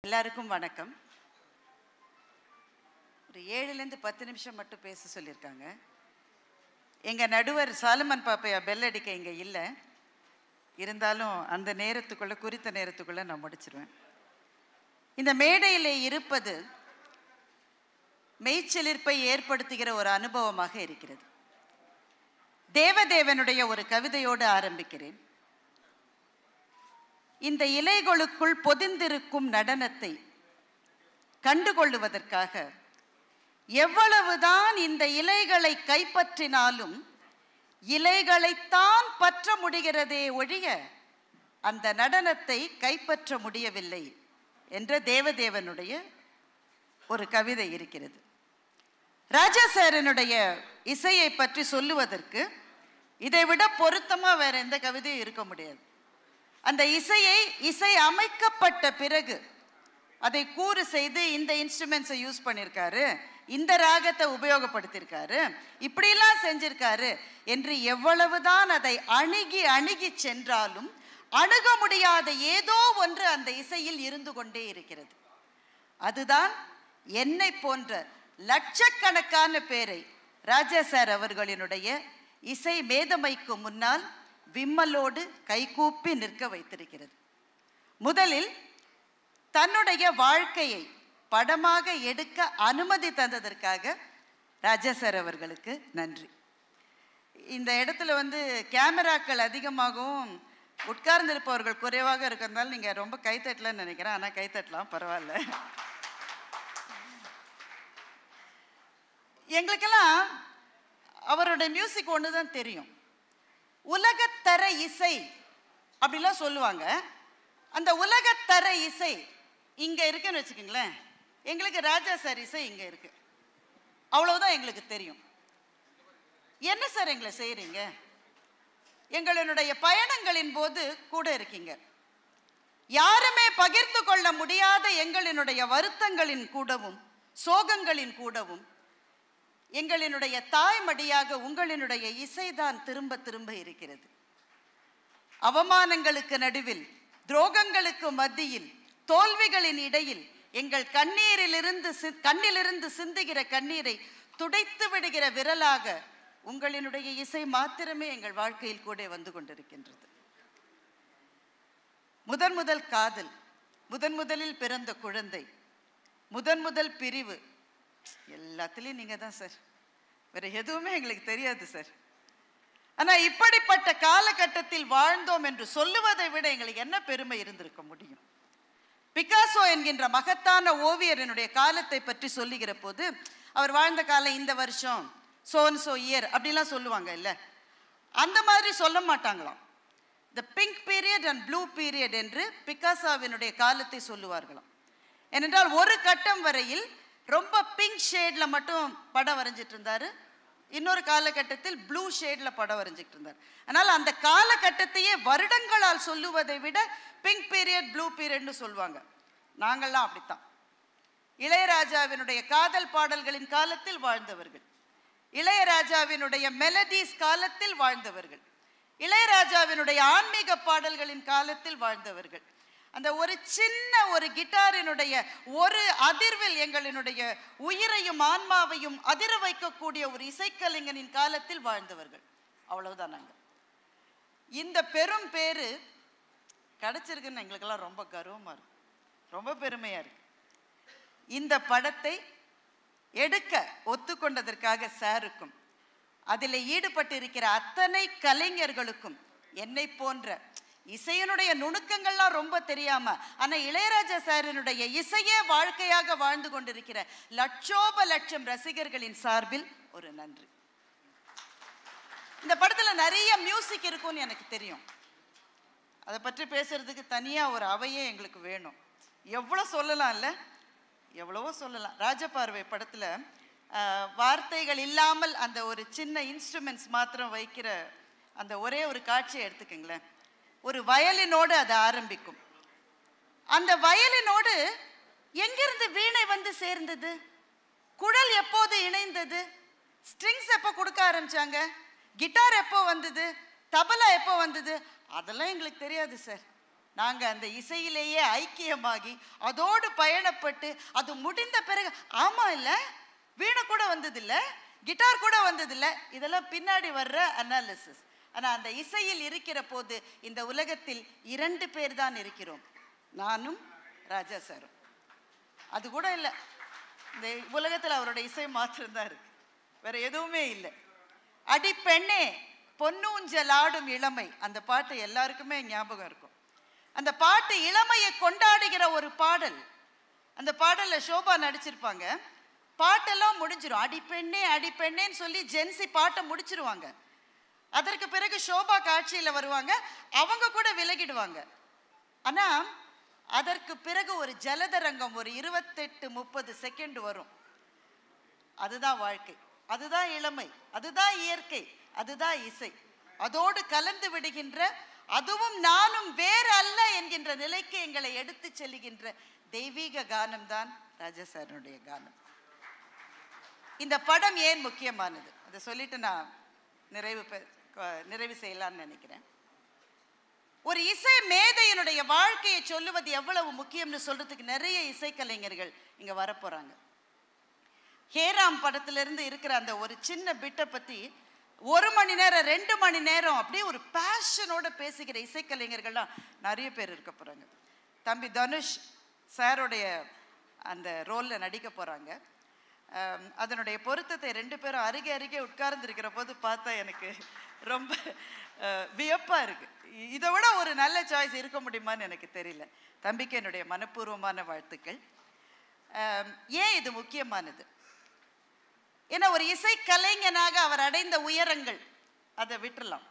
எல்லாருக்கும் வணக்கம். ஒரு 7லேருந்து 10 நிமிஷம் மட்டும் பேச சொல்லியிருக்காங்க. எங்கள் நடுவர் சாலமன் பாப்பையா பெல் அடிக்க இங்கே இல்லை. இருந்தாலும் அந்த நேரத்துக்குள்ளே குறித்த நேரத்துக்குள்ளே நான் முடிச்சிருவேன். இந்த மேடையில் இருப்பது மெய்ச்சலிர்ப்பை ஏற்படுத்துகிற ஒரு அனுபவமாக இருக்கிறது. தேவதேவனுடைய ஒரு கவிதையோடு ஆரம்பிக்கிறேன். இந்த இலைகளுக்குள் பொதிந்திருக்கும் நடனத்தை கண்டுகொள்ளுவதற்காக எவ்வளவுதான் இந்த இலைகளை கைப்பற்றினாலும் இலைகளைத்தான் பற்ற முடிகிறதே ஒழிய அந்த நடனத்தை கைப்பற்ற முடியவில்லை என்ற தேவதேவனுடைய ஒரு கவிதை இருக்கிறது. ராஜா சாரனுடைய இசையை பற்றி சொல்லுவதற்கு இதைவிட பொருத்தமா வேற எந்த கவிதையும் இருக்க முடியாது. அந்த இசை அமைக்கப்பட்ட பிறகு அதை கூறு செய்து இந்த இன்ஸ்ட்ருமெண்ட்ஸை யூஸ் பண்ணியிருக்காரு, இந்த ராகத்தை உபயோகப்படுத்தியிருக்காரு, இப்படிலாம் செஞ்சிருக்காரு என்று எவ்வளவுதான் அதை அணுகி சென்றாலும் அணுக முடியாத ஏதோ ஒன்று அந்த இசையில் இருந்து கொண்டே இருக்கிறது. அதுதான் என்னை போன்ற லட்சக்கணக்கான பேரை ராஜா சார் அவர்களினுடைய இசை மேதமைக்கு முன்னால் விம்மலோடு கைகூப்பி நிற்க வைத்திருக்கிறது. முதலில் தன்னுடைய வாழ்க்கையை படமாக எடுக்க அனுமதி தந்ததற்காக ராஜா சார் அவர்களுக்கு நன்றி. இந்த இடத்துல கேமராக்கள் அதிகமாகவும் உட்கார்ந்திருப்பவர்கள் குறைவாக இருக்கிறதுனால நீங்கள் ரொம்ப கைத்தட்டலன்னு நினைக்கிறேன். ஆனால் கைத்தட்டலாம், பரவாயில்ல. எங்களுக்கெல்லாம் அவருடைய மியூசிக் ஒன்று தான் தெரியும். உலகத்தர இசை அப்படிலாம் சொல்லுவாங்க. அந்த உலகத்தர இசை இங்கே இருக்குன்னு வச்சுக்கோங்களேன். எங்களுக்கு ராஜா சார் இசை இங்கே இருக்கு, அவ்வளவுதான் எங்களுக்கு தெரியும். என்ன சார் எங்களை செய்கிறீங்க? எங்களுடைய பயணங்களின் போது கூட இருக்கீங்க. யாருமே பகிர்ந்து கொள்ள முடியாத எங்களினுடைய வருத்தங்களின் கூடவும் சோகங்களின் கூடவும் எங்களினுடைய தாய்மடியாக உங்களினுடைய இசைதான் திரும்ப திரும்ப இருக்கிறது. அவமானங்களுக்கு நடுவில், துரோகங்களுக்கு மத்தியில், தோல்விகளின் இடையில் எங்கள் கண்ணிலிருந்து சிந்துகிற கண்ணீரை துடைத்து விடுகிற விரலாக உங்களினுடைய இசை மாத்திரமே எங்கள் வாழ்க்கையில் கூட வந்து கொண்டிருக்கின்றது. முதல் காதல், முதலில் பிறந்த குழந்தை, முதல் பிரிவு, எல்லாத்துலேயும் நீங்கள் தான் சார். வேற எதுவுமே எங்களுக்கு தெரியாது சார். ஆனால் இப்படிப்பட்ட காலகட்டத்தில் வாழ்ந்தோம் என்று சொல்லுவதை விட எங்களுக்கு என்ன பெருமை இருந்திருக்க முடியும்? பிகாசோ என்கின்ற மகத்தான ஓவியரினுடைய காலத்தை பற்றி சொல்லுகிற போது அவர் வாழ்ந்த காலம் இந்த வருஷம் சோ இயர் அப்படிலாம் சொல்லுவாங்க இல்லை? அந்த மாதிரி சொல்ல மாட்டாங்களாம். The pink period and blue period என்று பிகாசோவினுடைய காலத்தை சொல்லுவார்களாம். ஏனென்றால் ஒரு கட்டம் வரையில் ரொம்ப பிங்க் ஷேடில் மட்டும் படம் வரைஞ்சிட்டு இருந்தார், இன்னொரு காலகட்டத்தில் ப்ளூ ஷேடில் படம் வரைஞ்சிட்டு இருந்தார். அதனால் அந்த காலகட்டத்தையே வருடங்களால் சொல்லுவதை விட பிங்க் பீரியட் ப்ளூ பீரியட்னு சொல்லுவாங்க. நாங்கள்லாம் அப்படித்தான். இளையராஜாவினுடைய காதல் பாடல்களின் காலத்தில் வாழ்ந்தவர்கள், இளையராஜாவினுடைய மெலடிஸ் காலத்தில் வாழ்ந்தவர்கள், இளையராஜாவினுடைய ஆன்மீக பாடல்களின் காலத்தில் வாழ்ந்தவர்கள். அந்த ஒரு சின்ன ஒரு கிட்டாரினுடைய ஒரு அதிர்வில் எங்களினுடைய உயிரையும் ஆன்மாவையும் அதிர வைக்கக்கூடிய ஒரு இசைக்கலைஞனின் காலத்தில் வாழ்ந்தவர்கள். அவ்வளவுதான். நாங்கள் இந்த பெரும் பேரு கிடைச்சிருக்குன்னு எங்களுக்கெல்லாம் ரொம்ப கர்வமா இருக்கு, ரொம்ப பெருமையா இருக்கு. இந்த படத்தை எடுக்க ஒத்துக்கொண்டதற்காக சாருக்கும் அதில் ஈடுபட்டு இருக்கிற அத்தனை கலைஞர்களுக்கும், என்னை போன்ற இசையினுடைய நுணுக்கங்கள்லாம் ரொம்ப தெரியாம ஆனா இளையராஜா சாரினுடைய இசையே வாழ்க்கையாக வாழ்ந்து கொண்டிருக்கிற லட்சம் ரசிகர்களின் சார்பில் ஒரு நன்றி. இந்த படத்துல நிறைய மியூசிக் இருக்கும்னு எனக்கு தெரியும். அதை பற்றி பேசுறதுக்கு தனியா ஒரு அவையே எங்களுக்கு வேணும். எவ்வளவு சொல்லலாம் இல்ல, எவ்வளவோ சொல்லலாம். ராஜபார்வை படத்துல வார்த்தைகள் இல்லாமல் அந்த ஒரு சின்ன இன்ஸ்ட்ருமெண்ட்ஸ் மாத்திரம் வைக்கிற அந்த ஒரே ஒரு காட்சியை எடுத்துக்கங்களேன். ஒரு வயலினோடு அது ஆரம்பிக்கும். அந்த வயலினோடு எங்கிருந்து வீணை வந்து சேர்ந்தது, குழல் எப்போது இணைந்தது, ஸ்ட்ரிங்ஸ் எப்போ கொடுக்க ஆரம்பிச்சாங்க, கிட்டார் எப்போ வந்தது, தபலா எப்போ வந்தது, அதெல்லாம் எங்களுக்கு தெரியாது சார். நாங்க அந்த இசையிலேயே ஐக்கியமாகி அதோடு பயணப்பட்டு அது முடிந்த பிறகு ஆமா இல்ல வீணை கூட வந்தது இல்ல, கிட்டார் கூட வந்தது இல்ல, இதெல்லாம் பின்னாடி வர்ற அனாலிசிஸ். ஆனா அந்த இசையில் இருக்கிற போது இந்த உலகத்தில் 2 பேர் தான் இருக்கிறோம், நானும் ராஜா சாரும். அது கூட இல்லை, இந்த உலகத்தில் அவரோட இசை மாத்திரம் தான் இருக்கு, வேற எதுவுமே இல்லை. அடி பெண்ணே பொன்னூஞ்சல் ஆடும் இளமை, அந்த பாட்டு எல்லாருக்குமே ஞாபகம் இருக்கும். அந்த பாட்டு இளமையை கொண்டாடுகிற ஒரு பாடல். அந்த பாடல்ல சோபா நடிச்சிருப்பாங்க. பாட்டெல்லாம் முடிஞ்சிடும், அடிப்பெண்ணே அடிப்பெண்ணேன்னு சொல்லி ஜென்சி பாட்டை முடிச்சிருவாங்க. அதற்கு பிறகு சோபா காட்சியில் வருவாங்க, அவங்க கூட விலகிடுவாங்க. ஆனா அதற்கு பிறகு ஒரு ஜலதரங்கம் ஒரு 28-30 செகண்ட் வரும். அதுதான் வாழ்க்கை, அதுதான் இளமை, அதுதான் இயற்கை, அதுதான் இசை. அதோடு கலந்து விடுகின்ற, அதுவும் நானும் வேறு அல்ல என்கின்ற நிலைக்கு எங்களை எடுத்து செல்லுகின்ற தெய்வீக கானம் தான் ராஜா சாருடைய கானம். இந்த படம் ஏன் முக்கியமானது அதை சொல்லிட்டு நான் நிறைவு செய்யலாம்னு நினைக்கிறேன். ஒரு இசை மேதையினுடைய வாழ்க்கையை சொல்லுவது எவ்வளவு முக்கியம்னு சொல்றதுக்கு நிறைய இசைக்கலைஞர்கள் இங்க வரப்போறாங்க. ஹேராம் படத்திலிருந்து இருக்கிற அந்த ஒரு சின்ன பிட்டை பத்தி 1 மணி நேரம் 2 மணி நேரம் அப்படியே ஒரு பேஷனோட பேசுகிற இசைக்கலைஞர்கள்லாம் நிறைய பேர் இருக்க போறாங்க. தம்பி தனுஷ் சாருடைய அந்த ரோல்ல நடிக்க போறாங்க. அதனுடைய பொருத்தத்தை 2 பேரும் அருகே அருகே உட்கார்ந்துருக்கிற போது பார்த்தா எனக்கு ரொம்ப வியப்பா இருக்கு. இதை விட ஒரு நல்ல சாய்ஸ் இருக்க முடியுமான்னு எனக்கு தெரியல. தம்பிக்கு என்னுடைய மனப்பூர்வமான வாழ்த்துக்கள். ஏன் இது முக்கியமானது? ஏன்னா ஒரு இசை கலைஞனாக அவர் அடைந்த உயரங்கள் அதை விட்டுறலாம்.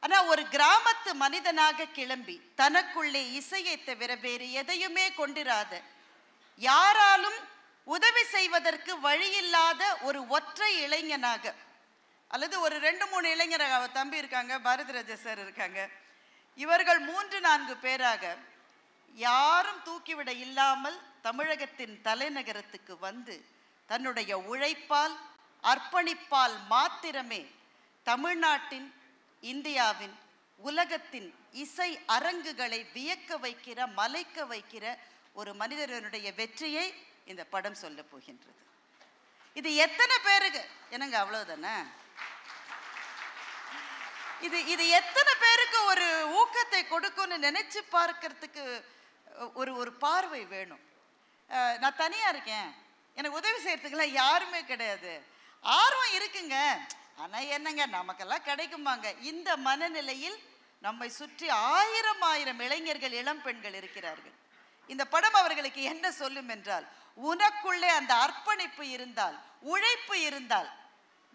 ஆனா ஒரு கிராமத்து மனிதனாக கிளம்பி தனக்குள்ளே இசையை தவிர வேறு எதையுமே கொண்டிராத, யாராலும் உதவி செய்வதற்கு வழியில்லாத ஒரு ஒற்றை இளைஞனாக, அல்லது ஒரு 2-3 இளைஞராக, அவர் தம்பி இருக்காங்க, பாரதிராஜா சார் இருக்காங்க, இவர்கள் 3-4 பேராக யாரும் தூக்கிவிட இல்லாமல் தமிழகத்தின் தலைநகரத்துக்கு வந்து தன்னுடைய உழைப்பால் அர்ப்பணிப்பால் மாத்திரமே தமிழ்நாட்டின், இந்தியாவின், உலகத்தின் இசை அரங்குகளை வியக்க வைக்கிற, மலைக்க வைக்கிற ஒரு மனிதனுடைய வெற்றியை இந்த படம் சொல்ல போகின்றது. இது எத்தனை பேருக்கு என்னங்க அவ்வளவுதானே? இது எத்தனை பேருக்கு ஒரு ஊக்கத்தை கொடுக்கும்னு நினைச்சு பார்க்கறதுக்கு ஒரு பார்வை வேணும். நான் தனியா இருக்கேன், எனக்கு உதவி செய்யறதுக்கெல்லாம் யாருமே கிடையாது, ஆர்வம் இருக்குங்க, ஆனா என்னங்க நமக்கெல்லாம் கிடைக்குமாங்க? இந்த மனநிலையில் நம்மை சுற்றி 1000 இளைஞர்கள், இளம் பெண்கள் இருக்கிறார்கள். இந்த படம் அவர்களுக்கு என்ன சொல்லும் என்றால், உனக்குள்ளே அந்த அர்ப்பணிப்பு இருந்தால், உழைப்பு இருந்தால்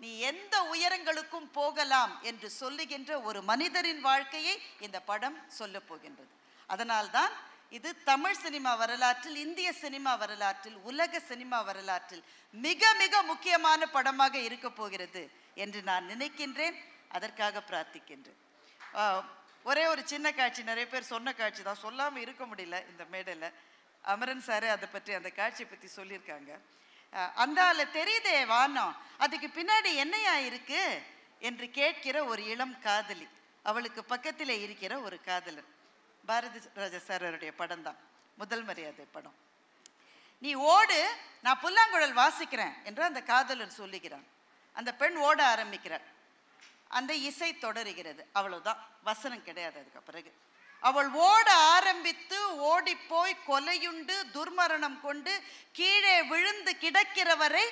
நீ எந்த உயரங்களுக்கும் போகலாம் என்று சொல்லுகின்ற ஒரு மனிதரின் வாழ்க்கையை இந்த படம் சொல்ல போகின்றது. அதனால்தான் இது தமிழ் சினிமா வரலாற்றில், இந்திய சினிமா வரலாற்றில், உலக சினிமா வரலாற்றில் மிக மிக முக்கியமான படமாக இருக்க போகிறது என்று நான் நினைக்கின்றேன். அதற்காக பிரார்த்திக்கின்றேன். ஒரே ஒரு சின்ன காட்சி, நிறைய பேர் சொன்ன காட்சி தான், சொல்லாமல் இருக்க முடியல இந்த மேடையில். அமரன் சாரு அதை பற்றி, அந்த காட்சியை பற்றி சொல்லியிருக்காங்க. அந்தால தெரியுதே வானம், அதுக்கு பின்னாடி என்னையா இருக்கு என்று கேட்கிற ஒரு இளம் காதலி, அவளுக்கு பக்கத்தில் இருக்கிற ஒரு காதலன். பாரதி ராஜா சார் அவருடைய படம் தான், முதல் மரியாதை படம். நீ ஓடு, நான் புல்லாங்குழல் வாசிக்கிறேன் என்று அந்த காதலன் சொல்லுகிறான். அந்த பெண் ஓட ஆரம்பிக்கிறாள், அந்த இசை தொடருகிறது, அவ்வளவுதான், வசனம் கிடையாது. அதுக்கு பிறகு அவள் ஓட ஆரம்பித்து ஓடி போய் கொலையுண்டு துர்மரணம் கொண்டு கீழே விழுந்து கிடக்கிறவரை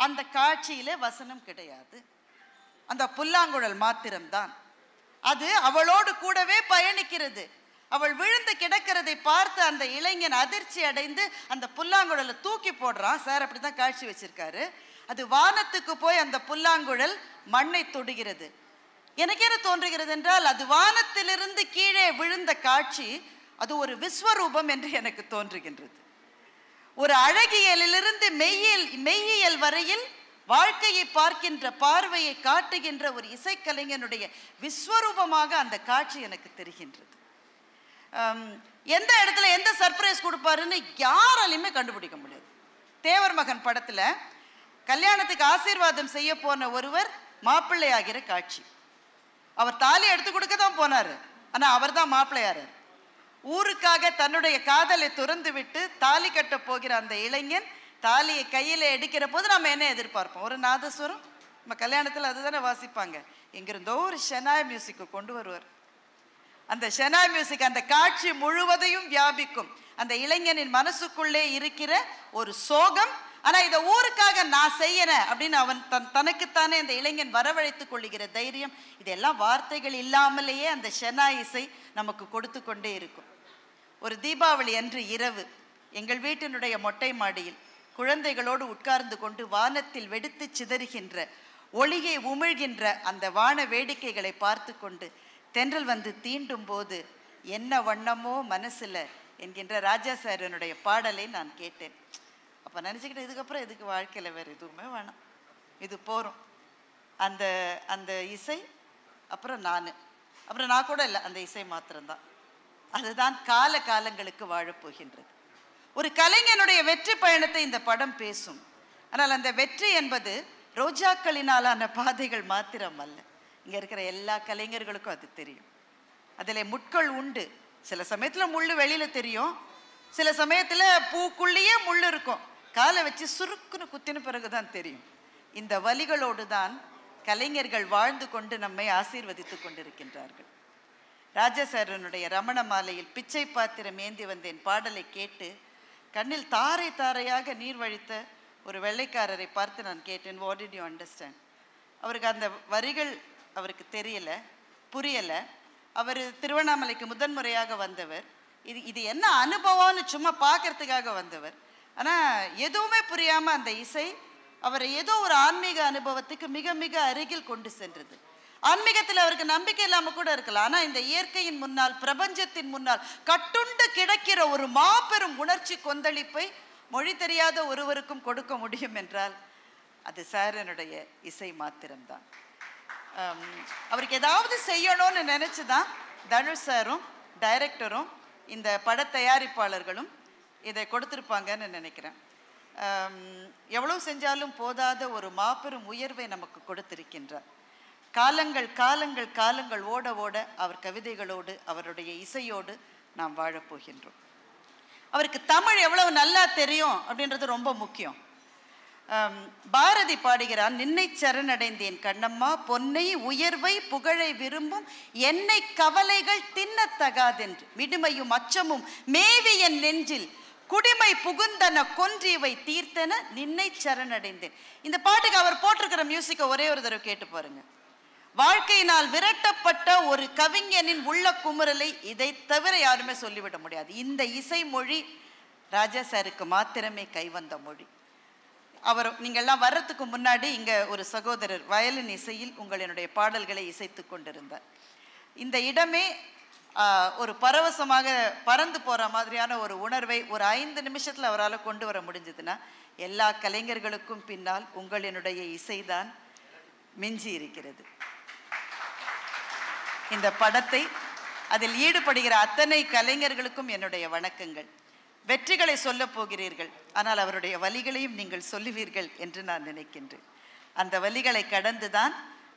அந்த காட்சியிலே வசனம் கிடையாது, அந்த புல்லாங்குழல் மாத்திரம்தான். அது அவளோடு கூடவே பயணிக்கிறது. அவள் விழுந்து கிடக்கிறதை பார்த்து அந்த இளைஞன் அதிர்ச்சி அடைந்து அந்த புல்லாங்குழலை தூக்கி போடுறான். சார் அப்படிதான் காட்சி வச்சிருக்காரு. அது வானத்துக்கு போய் அந்த புல்லாங்குழல் மண்ணை தொடுகிறது. எனக்கு என்ன தோன்றுகிறது என்றால், அது வானத்திலிருந்து கீழே விழுந்த காட்சி அது ஒரு விஸ்வரூபம் என்று எனக்கு தோன்றுகின்றது. ஒரு அழகியலிலிருந்து மெய்யியல் வரையில் வாழ்க்கையை பார்க்கின்ற பார்வையை காட்டுகின்ற ஒரு இசைக்கலைஞனுடைய விஸ்வரூபமாக அந்த காட்சி எனக்கு தெரிகின்றது. எந்த இடத்துல எந்த சர்ப்ரைஸ் கொடுப்பாருன்னு யாராலையுமே கண்டுபிடிக்க முடியாது. தேவர் மகன் படத்துல கல்யாணத்துக்கு ஆசீர்வாதம் செய்ய போன ஒருவர் மாப்பிள்ளை ஆகிற காட்சி. அவர் தாலி எடுத்து கொடுக்க தான் போனாரு, ஆனா அவர் தான் மாப்பிள்ளையாரு. ஊருக்காக தன்னுடைய காதலை துறந்து விட்டு தாலி கட்ட போகிற அந்த இளைஞன் தாலியை கையில எடுக்கிற போது நம்ம என்ன எதிர்பார்ப்போம்? ஒரு நாதஸ்வரம். நம்ம கல்யாணத்துல அதுதானே வாசிப்பாங்க. எங்கிருந்தோ ஒரு ஷெனாய் மியூசிக் கொண்டு வருவார். அந்த ஷெனாய் மியூசிக் அந்த காட்சி முழுவதையும் வியாபிக்கும். அந்த இளைஞனின் மனசுக்குள்ளே இருக்கிற ஒரு சோகம், ஆனா இதை ஊருக்காக நான் செய்யறேன் அப்படின்னு அவன் தனக்குத்தானே அந்த இளைஞன் வரவழைத்துக் கொள்ளுகிற தைரியம், இதெல்லாம் வார்த்தைகள் இல்லாமலேயே அந்த ஷெனாய் இசை நமக்கு கொடுத்து கொண்டே இருக்கும். ஒரு தீபாவளி அன்று இரவு எங்கள் வீட்டினுடைய மொட்டை மாடியில் குழந்தைகளோடு உட்கார்ந்து கொண்டு வானத்தில் வெடித்து சிதறுகின்ற ஒளியை உமிழ்கின்ற அந்த வான வேடிக்கைகளை பார்த்து கொண்டு தென்றல் வந்து தீண்டும் போது என்ன வண்ணமோ மனசுல என்கின்ற ராஜா சாரனுடைய பாடலை நான் கேட்டேன். அப்போ நினச்சிக்கிட்டேன், இதுக்கப்புறம் எதுக்கு வாழ்க்கையில் வேறு எதுவுமே வேணாம், இது போகிறோம். அந்த அந்த இசை அப்புறம் நான் கூட இல்லை, அந்த இசை மாத்திரம்தான். அதுதான் கால காலங்களுக்கு வாழப்போகின்றது. ஒரு கலைஞனுடைய வெற்றி பயணத்தை இந்த படம் பேசும். ஆனால் அந்த வெற்றி என்பது ரோஜாக்களினாலான பாதைகள் மாத்திரம் அல்ல. இங்கே இருக்கிற எல்லா கலைஞர்களுக்கும் அது தெரியும். அதில் முட்கள் உண்டு. சில சமயத்தில் முள் வெளியில் தெரியும், சில சமயத்தில் பூக்குள்ளேயே முள் இருக்கும். காலை வச்சு சுருக்குன்னு குத்தின பிறகுதான் தெரியும். இந்த வலிகளோடு தான் கலைஞர்கள் வாழ்ந்து கொண்டு நம்மை ஆசீர்வதித்து கொண்டிருக்கின்றார்கள். ராஜசாரனுடைய ரமண மாலையில் பிச்சை பாத்திரம் ஏந்தி வந்தேன் பாடலை கேட்டு கண்ணில் தாரை தாரையாக நீர் வழித்த ஒரு வெள்ளைக்காரரை பார்த்து நான் கேட்டேன், வாட் டிட் யூ அண்டர்ஸ்டாண்ட்? அவருக்கு அந்த வரிகள் அவருக்கு தெரியல, புரியலை. அவர் திருவண்ணாமலைக்கு முதன்முறையாக வந்தவர். இது என்ன அனுபவம்னு சும்மா பார்க்கறதுக்காக வந்தவர். ஆனால் எதுவுமே புரியாமல் அந்த இசை அவரை ஏதோ ஒரு ஆன்மீக அனுபவத்துக்கு மிக மிக அருகில் கொண்டு சென்றது. ஆன்மீகத்தில் அவருக்கு நம்பிக்கை இல்லாமல் கூட இருக்கலாம், ஆனால் இந்த இயற்கையின் முன்னால், பிரபஞ்சத்தின் முன்னால் கட்டுண்டு கிடக்கிற ஒரு மாபெரும் உணர்ச்சி கொந்தளிப்பை மொழி தெரியாத ஒருவருக்கும் கொடுக்க முடியும் என்றால் அது சாரனுடைய இசை மாத்திரம்தான். அவருக்கு ஏதாவது செய்யணும்னு நினச்சி தான் தனுஷ் சாரும் டைரக்டரும் இந்த பட தயாரிப்பாளர்களும் இதை கொடுத்துருப்பாங்கன்னு நினைக்கிறேன். எவ்வளோ செஞ்சாலும் போதாத ஒரு மாபெரும் உயர்வை நமக்கு கொடுத்திருக்கின்றார். காலங்கள் காலங்கள் காலங்கள் ஓட ஓட அவர் கவிதைகளோடு அவருடைய இசையோடு நாம் வாழப்போகின்றோம். அவருக்கு தமிழ் எவ்வளவு நல்லா தெரியும் அப்படின்றது ரொம்ப முக்கியம். பாரதி பாடுகிறான், நின்னை சரணடைந்தேன் கண்ணம்மா, பொன்னை உயர்வை புகழை விரும்பும் என்னை கவலைகள் தின்னத்தகாதென்று மிடுமையும் அச்சமும் மேவி என் நெஞ்சில் குடிமை புகுந்தன கொன்றிவை தீர்த்தன நின்னை சரணடைந்தேன். இந்த பாட்டுக்கு அவர் போட்டிருக்கிற மியூசிக்கை ஒரே ஒரு தடவை கேட்டு பாருங்க. வாழ்க்கையினால் விரட்டப்பட்ட ஒரு கவிஞனின் உள்ள குமுறலை இதை தவிர யாருமே சொல்லிவிட முடியாது. இந்த இசை மொழி ராஜா சாருக்கு மாத்திரமே கைவந்த மொழி. அவர் நீங்கள்லாம் வர்றதுக்கு முன்னாடி இங்கே ஒரு சகோதரர் வயலின் இசையில் உங்களினுடைய பாடல்களை இசைத்து கொண்டிருந்தார். இந்த இடமே ஒரு பரவசமாக பறந்து போகிற மாதிரியான ஒரு உணர்வை ஒரு 5 நிமிஷத்தில் அவரால் கொண்டு வர முடிஞ்சதுன்னா எல்லா கலைஞர்களுக்கும் பின்னால் உங்களினுடைய இசைதான் மிஞ்சி இருக்கிறது. இந்த படத்தை அதில் ஈடுபடுகிற அத்தனை கலைஞர்களுக்கும் என்னுடைய வணக்கங்கள். வெற்றிகளை சொல்ல போகிறீர்கள், ஆனால் அவருடைய வலிகளையும் நீங்கள் சொல்லுவீர்கள் என்று நான் நினைக்கின்றேன். அந்த வலிகளை கடந்துதான்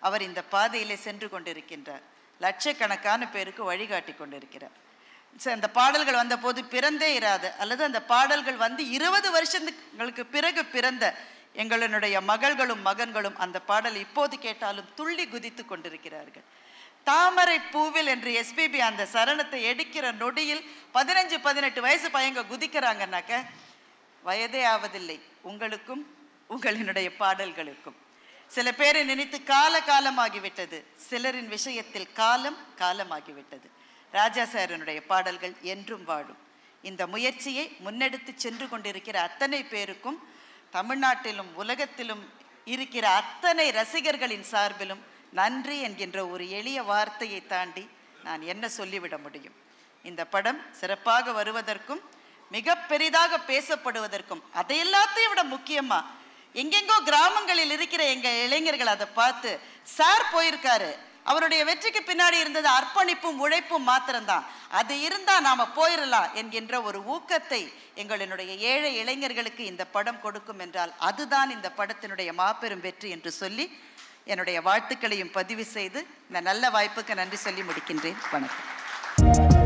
அவர் இந்த பாதையிலே சென்று கொண்டிருக்கின்றார். லட்சக்கணக்கான பேருக்கு வழிகாட்டி கொண்டிருக்கிறார். அந்த பாடல்கள் வந்த போது பிறந்தே இராத அல்லது அந்த பாடல்கள் வந்து 20 வருஷங்களுக்கு பிறகு பிறந்த எங்களுடைய மகள்களும் மகன்களும் அந்த பாடல் இப்போது கேட்டாலும் துள்ளி குதித்து கொண்டிருக்கிறார்கள். தாமரை பூவில் என்று எஸ்பிபி அந்த சரணத்தை எடுக்கிற நொடியில் 15-18 வயசு பையங்க குதிக்கிறாங்கன்னாக்க வயதே ஆவதில்லை உங்களுக்கும் உங்களினுடைய பாடல்களுக்கும். சில பேரை நினைத்து காலமாகிவிட்டது, சிலரின் விஷயத்தில் காலமாகிவிட்டது. ராஜா சாரனுடைய பாடல்கள் என்றும் வாழும். இந்த முயற்சியை முன்னெடுத்து சென்று கொண்டிருக்கிற அத்தனை பேருக்கும் தமிழ்நாட்டிலும் உலகத்திலும் இருக்கிற அத்தனை ரசிகர்களின் சார்பிலும் நன்றி என்கின்ற ஒரு எளிய வார்த்தையை தாண்டி நான் என்ன சொல்லிவிட முடியும்? இந்த படம் சிறப்பாக வருவதற்கும் மிக பெரிதாக பேசப்படுவதற்கும் அதை எல்லாத்தையும் விட முக்கியமா எங்கெங்கோ கிராமங்களில் இருக்கிற எங்கள் இளைஞர்கள் அதை பார்த்து சார் போயிருக்காரு, அவருடைய வெற்றிக்கு பின்னாடி இருந்தது அர்ப்பணிப்பும் உழைப்பும் மாத்திரம்தான், அது இருந்தா நாம போயிடலாம் என்கின்ற ஒரு ஊக்கத்தை எங்களுடைய ஏழை இளைஞர்களுக்கு இந்த படம் கொடுக்கும் என்றால் அதுதான் இந்த படத்தினுடைய மாபெரும் வெற்றி என்று சொல்லி என்னுடைய வாழ்த்துக்களையும் பதிவு செய்து இந்த நல்ல வாய்ப்புக்கு நன்றி சொல்லி முடிக்கின்றேன். வணக்கம்.